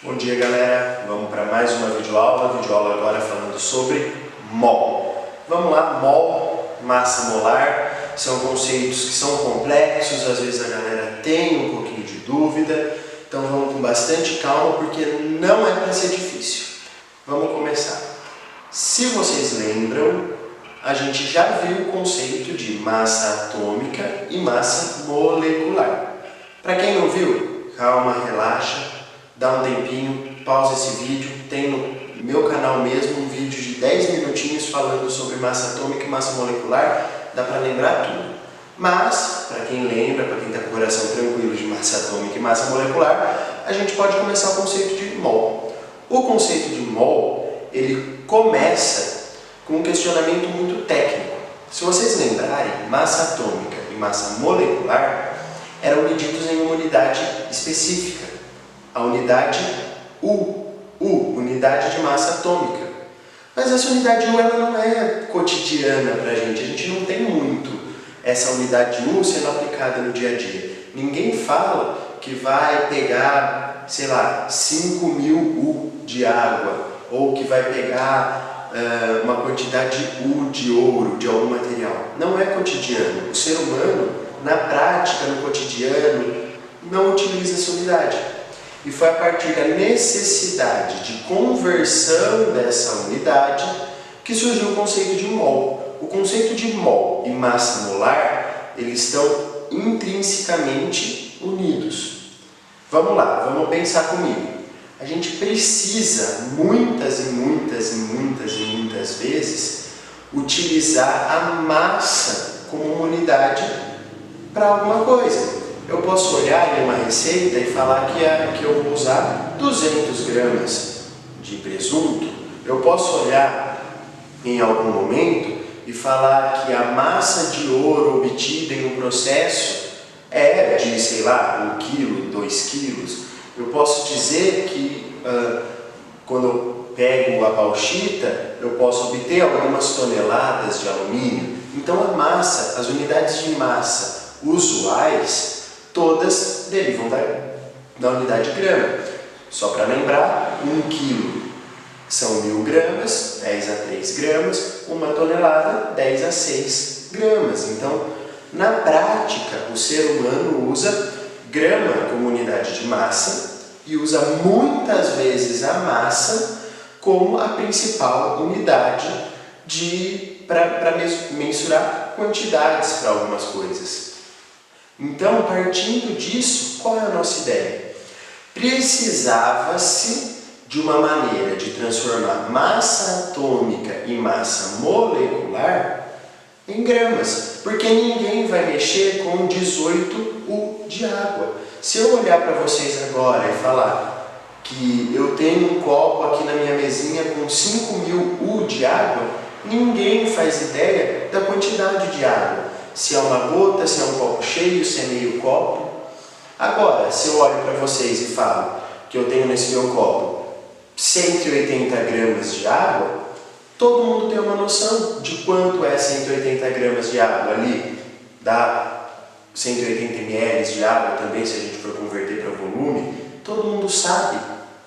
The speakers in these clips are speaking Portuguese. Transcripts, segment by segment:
Bom dia, galera! Vamos para mais uma videoaula agora falando sobre mol. Vamos lá, mol, massa molar, são conceitos que são complexos, às vezes a galera tem um pouquinho de dúvida, então vamos com bastante calma porque não é para ser difícil. Vamos começar. Se vocês lembram, a gente já viu o conceito de massa atômica e massa molecular. Para quem não viu, calma, relaxa. Dá um tempinho, pausa esse vídeo, tem no meu canal mesmo um vídeo de 10 minutinhos falando sobre massa atômica e massa molecular, dá para lembrar tudo. Mas, para quem lembra, para quem está com o coração tranquilo de massa atômica e massa molecular, a gente pode começar o conceito de mol. O conceito de mol, ele começa com um questionamento muito técnico. Se vocês lembrarem, massa atômica e massa molecular eram medidos em uma unidade específica. A unidade U, unidade de massa atômica. Mas essa unidade U ela não é cotidiana para a gente não tem muito essa unidade U sendo aplicada no dia a dia. Ninguém fala que vai pegar, sei lá, 5.000 U de água, ou que vai pegar uma quantidade U de ouro, de algum material. Não é cotidiano. O ser humano, na prática, no cotidiano, não utiliza essa unidade. E foi a partir da necessidade de conversão dessa unidade que surgiu o conceito de mol. O conceito de mol e massa molar, eles estão intrinsecamente unidos. Vamos lá, vamos pensar comigo. A gente precisa muitas vezes utilizar a massa como uma unidade para alguma coisa. Eu posso olhar em uma receita e falar que eu vou usar 200 gramas de presunto. Eu posso olhar em algum momento e falar que a massa de ouro obtida em um processo é de, sei lá, 1 quilo, 2 quilos. Eu posso dizer que quando eu pego a bauxita, eu posso obter algumas toneladas de alumínio. Então a massa, as unidades de massa usuais, todas derivam da unidade de grama. Só para lembrar, 1 quilo são 1.000 gramas, 10 a 3 gramas, 1 tonelada, 10 a 6 gramas. Então, na prática, o ser humano usa grama como unidade de massa e usa muitas vezes a massa como a principal unidade para mensurar quantidades para algumas coisas. Então, partindo disso, qual é a nossa ideia? Precisava-se de uma maneira de transformar massa atômica e massa molecular em gramas, porque ninguém vai mexer com 18 U de água. Se eu olhar para vocês agora e falar que eu tenho um copo aqui na minha mesinha com 5.000 U de água, ninguém faz ideia da quantidade de água. Se é uma gota, se é um copo cheio, se é meio copo. Agora, se eu olho para vocês e falo que eu tenho nesse meu copo 180 gramas de água, todo mundo tem uma noção de quanto é 180 gramas de água ali. Dá 180 ml de água também, se a gente for converter para volume. Todo mundo sabe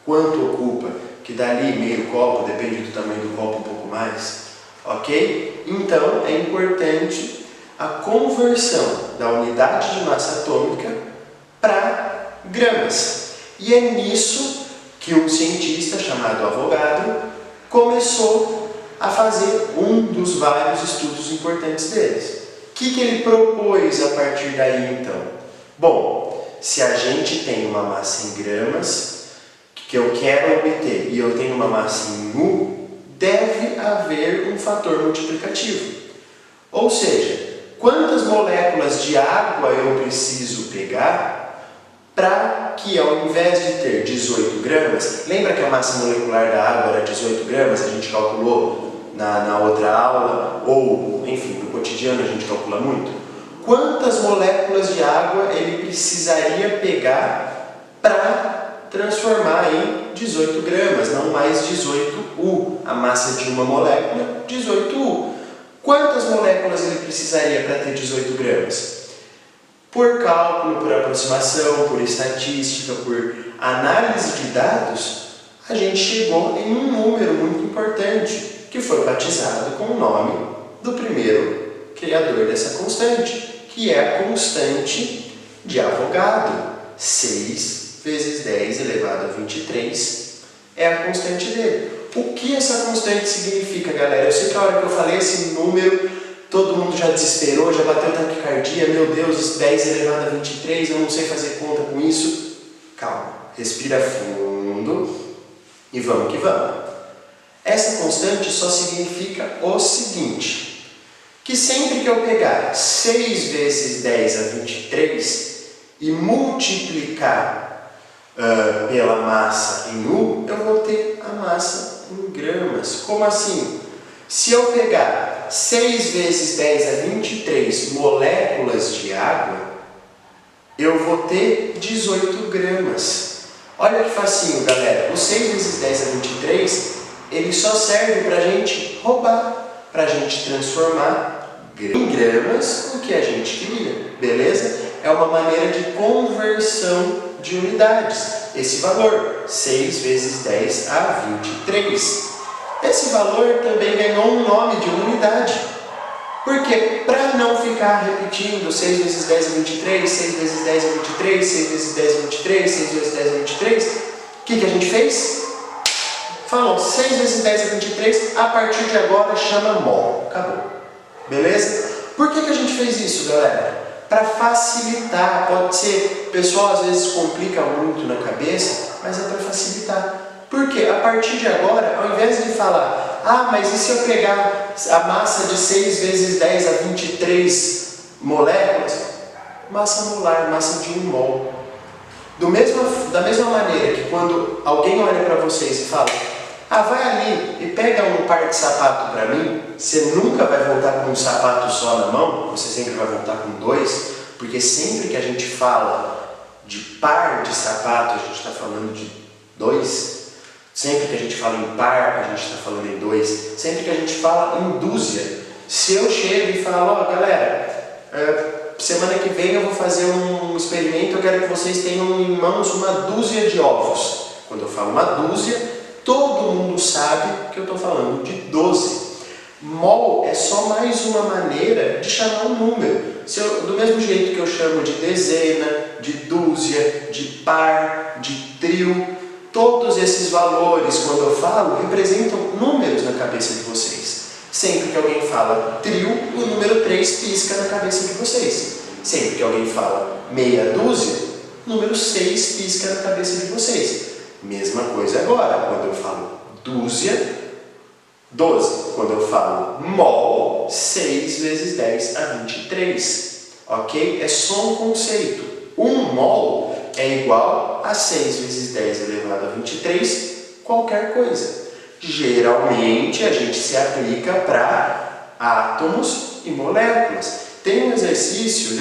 quanto ocupa, que dali meio copo, depende do tamanho do copo, um pouco mais. Ok? Então, é importante a conversão da unidade de massa atômica para gramas. E é nisso que um cientista chamado Avogadro começou a fazer um dos vários estudos importantes deles. O que ele propôs a partir daí então? Bom, se a gente tem uma massa em gramas que eu quero obter e eu tenho uma massa em U, deve haver um fator multiplicativo. Ou seja, quantas moléculas de água eu preciso pegar para que, ao invés de ter 18 gramas, lembra que a massa molecular da água era 18 gramas, a gente calculou na outra aula, ou, enfim, no cotidiano a gente calcula muito? Quantas moléculas de água ele precisaria pegar para transformar em 18 gramas, não mais 18 U, a massa de uma molécula, 18 U. Quantas moléculas ele precisaria para ter 18 gramas? Por cálculo, por aproximação, por estatística, por análise de dados, a gente chegou em um número muito importante, que foi batizado com o nome do primeiro criador dessa constante, que é a constante de Avogadro. 6 vezes 10 elevado a 23 é a constante dele. O que essa constante significa, galera? Eu sei que a hora que eu falei esse número, todo mundo já desesperou, já bateu taquicardia, meu Deus, 10 elevado a 23, eu não sei fazer conta com isso. Calma, respira fundo e vamos que vamos. Essa constante só significa o seguinte, que sempre que eu pegar 6 vezes 10 a 23 e multiplicar pela massa em U, eu vou ter a massa em gramas. Como assim? Se eu pegar 6 vezes 10 a 23 moléculas de água, eu vou ter 18 gramas. Olha que facinho, galera. O 6 vezes 10 a 23, ele só serve para a gente roubar, para a gente transformar em gramas o que a gente queria, beleza? É uma maneira de conversão de unidades. Esse valor, 6 vezes 10 a 23. Esse valor também ganhou um nome de unidade. Porque, para não ficar repetindo 6 vezes 10 a 23, 6 vezes 10 a 23, 6 vezes 10 a 23, 6 vezes 10 a 23, o que a gente fez? Falou 6 vezes 10 a 23, a partir de agora chama mol. Acabou. Beleza? Por que a gente fez isso, galera? Para facilitar. Pode ser, o pessoal às vezes complica muito na cabeça, mas é para facilitar. Porque a partir de agora, ao invés de falar, mas e se eu pegar a massa de 6 vezes 10 a 23 moléculas? Massa molar, massa de 1 mol. Da mesma maneira que quando alguém olha para vocês e fala, vai ali e pega um par de sapato para mim, você nunca vai voltar com um sapato só na mão, você sempre vai voltar com 2, porque sempre que a gente fala de par de sapato, a gente está falando de 2. Sempre que a gente fala em par, a gente está falando em 2. Sempre que a gente fala em dúzia. Se eu chego e falo, galera, semana que vem eu vou fazer um experimento, eu quero que vocês tenham em mãos uma dúzia de ovos. Quando eu falo uma dúzia, todo mundo sabe que eu estou falando de 12. Mol é só mais uma maneira de chamar um número. Do mesmo jeito que eu chamo de dezena, de dúzia, de par, de trio, todos esses valores, quando eu falo, representam números na cabeça de vocês. Sempre que alguém fala trio, o número 3 pisca na cabeça de vocês. Sempre que alguém fala meia dúzia, o número 6 pisca na cabeça de vocês. Mesma coisa agora, quando eu falo dúzia, 12. Quando eu falo mol, 6 vezes 10 a 23. Ok? É só um conceito. 1 mol é igual a 6 vezes 10 elevado a 23, qualquer coisa. Geralmente a gente se aplica para átomos e moléculas. Tem um exercício,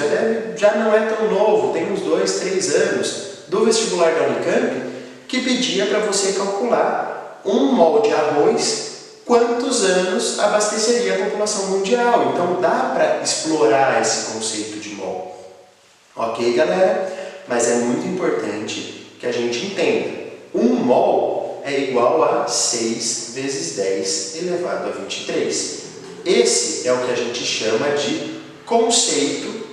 já não é tão novo, tem uns 2, 3 anos, do vestibular da Unicamp, que pedia para você calcular 1 mol de arroz, quantos anos abasteceria a população mundial. Então dá para explorar esse conceito de mol. Ok, galera? Mas é muito importante que a gente entenda. 1 mol é igual a 6 vezes 10 elevado a 23. Esse é o que a gente chama de conceito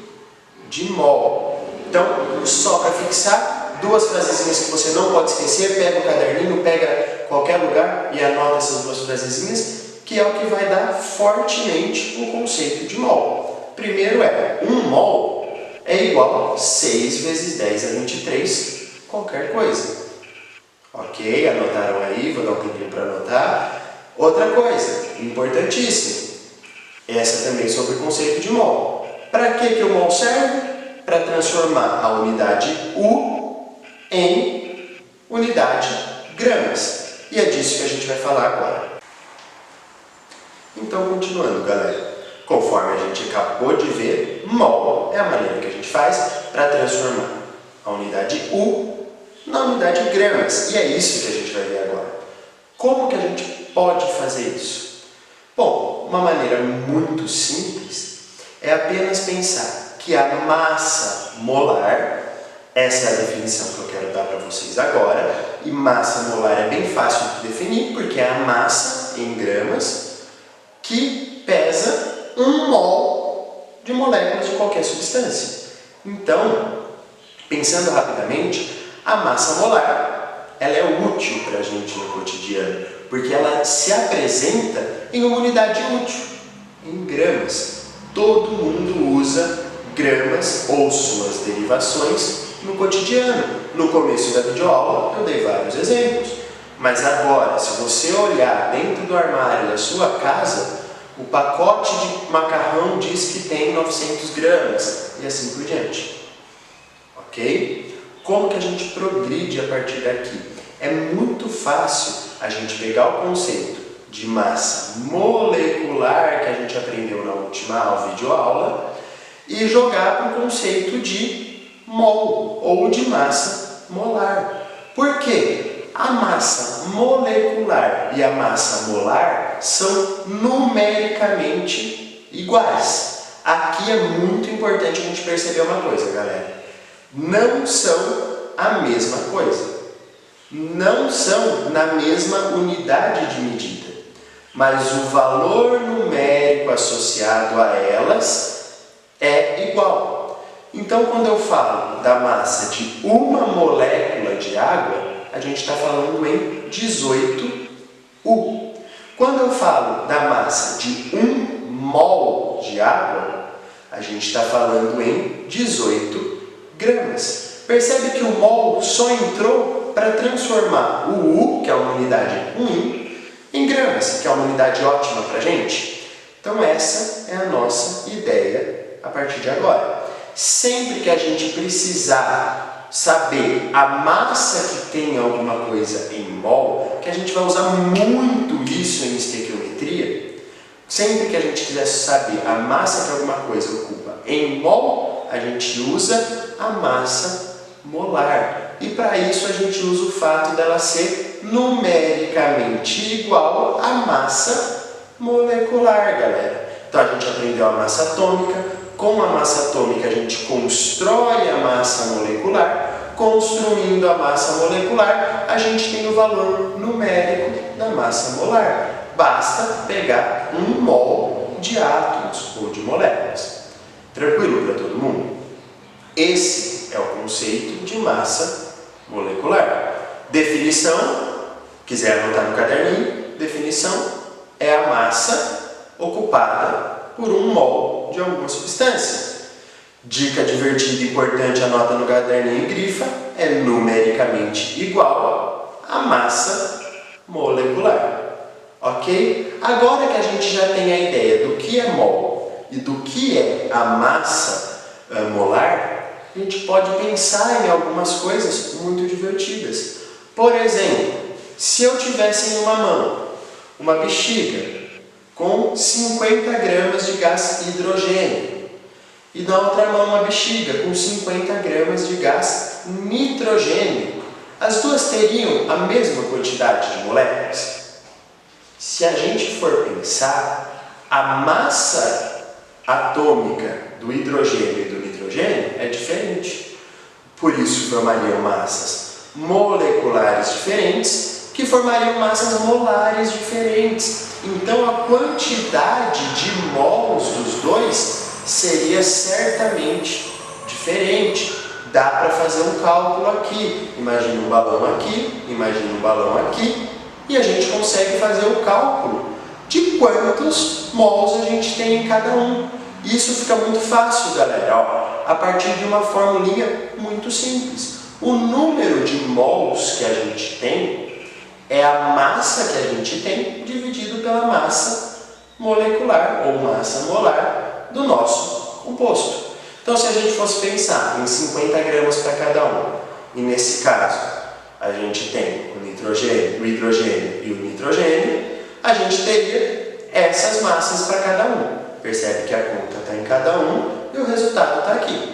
de mol. Então, só para fixar, 2 frasezinhas que você não pode esquecer, pega o caderninho, pega qualquer lugar e anota essas 2 frasezinhas, que é o que vai dar fortemente o conceito de mol. Primeiro é, 1 mol é igual a 6 vezes 10 a 23, qualquer coisa. Ok? Anotaram aí? Vou dar um tempinho para anotar. Outra coisa, importantíssima. Essa também sobre o conceito de mol. Para que o mol serve? Para transformar a unidade U em unidade gramas. E é disso que a gente vai falar agora. Então, continuando, galera. Conforme a gente acabou de ver, mol é a maneira que a gente faz para transformar a unidade U na unidade gramas. E é isso que a gente vai ver agora. Como que a gente pode fazer isso? Bom, uma maneira muito simples é apenas pensar que a massa molar Essa é a definição que eu quero dar para vocês agora. E massa molar é bem fácil de definir, porque é a massa em gramas que pesa 1 mol de moléculas de qualquer substância. Então, pensando rapidamente, a massa molar ela é útil para a gente no cotidiano, porque ela se apresenta em uma unidade útil, em gramas. Todo mundo usa gramas ou suas derivações no cotidiano. No começo da videoaula eu dei vários exemplos, mas agora, se você olhar dentro do armário da sua casa, o pacote de macarrão diz que tem 900 gramas e assim por diante. Ok? Como que a gente progride a partir daqui? É muito fácil a gente pegar o conceito de massa molecular que a gente aprendeu na última videoaula e jogar para o conceito de mol ou de massa molar. Por quê? A massa molecular e a massa molar são numericamente iguais. Aqui é muito importante a gente perceber uma coisa, galera. Não são a mesma coisa. Não são na mesma unidade de medida. Mas o valor numérico associado a elas é igual. Então, quando eu falo da massa de uma molécula de água, a gente está falando em 18U. Quando eu falo da massa de 1 mol de água, a gente está falando em 18 gramas. Percebe que o mol só entrou para transformar o U, que é uma unidade ruim, em gramas, que é uma unidade ótima para a gente. Então essa é a nossa ideia a partir de agora. Sempre que a gente precisar saber a massa que tem alguma coisa em mol, que a gente vai usar muito isso em estequiometria, sempre que a gente quiser saber a massa que alguma coisa ocupa em mol, a gente usa a massa molar. E para isso a gente usa o fato dela ser numericamente igual à massa molecular, galera. Então a gente aprendeu a massa atômica. Com a massa atômica a gente constrói a massa molecular. Construindo a massa molecular, a gente tem o valor numérico da massa molar. Basta pegar 1 mol de átomos ou de moléculas. Tranquilo para todo mundo? Esse é o conceito de massa molecular. Definição, quiser anotar no caderninho, definição é a massa ocupada por 1 mol de alguma substância. Dica divertida e importante, anota no caderninho e grifa, é numericamente igual à massa molecular. Ok? Agora que a gente já tem a ideia do que é mol e do que é a massa molar, a gente pode pensar em algumas coisas muito divertidas. Por exemplo, se eu tivesse em uma mão uma bexiga com 50 gramas de gás hidrogênio e na outra mão uma bexiga com 50 gramas de gás nitrogênio, as duas teriam a mesma quantidade de moléculas? Se a gente for pensar, a massa atômica do hidrogênio e do nitrogênio é diferente. Por isso formariam massas moleculares diferentes que formariam massas molares diferentes. Então a quantidade de mols dos dois seria certamente diferente. Dá para fazer um cálculo aqui. Imagina um balão aqui, imagina um balão aqui, e a gente consegue fazer o cálculo de quantos mols a gente tem em cada um. Isso fica muito fácil, galera, ó, a partir de uma formulinha muito simples. O número de mols que a gente tem é a massa que a gente tem dividido pela massa molecular ou massa molar do nosso composto. Então, se a gente fosse pensar em 50 gramas para cada um, e nesse caso a gente tem o hidrogênio e o nitrogênio, a gente teria essas massas para cada um. Percebe que a conta está em cada um e o resultado está aqui.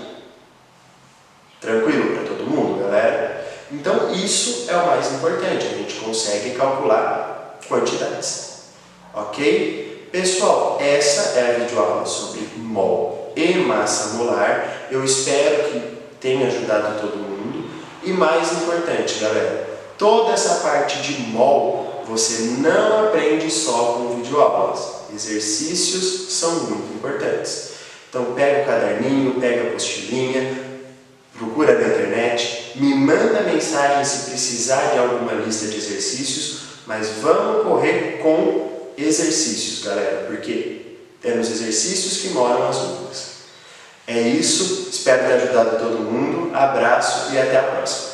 Tranquilo para todo mundo, galera? Então, isso é o mais importante. A gente consegue calcular quantidades. Ok? Pessoal, essa é a videoaula sobre mol e massa molar. Eu espero que tem ajudado todo mundo. E mais importante, galera, toda essa parte de MOL você não aprende só com videoaulas. Exercícios são muito importantes. Então pega o caderninho, pega a apostilinha, procura na internet, me manda mensagem se precisar de alguma lista de exercícios, mas vamos correr com exercícios, galera, porque é nos exercícios que moram as dúvidas. É isso, espero ter ajudado todo mundo, abraço e até a próxima.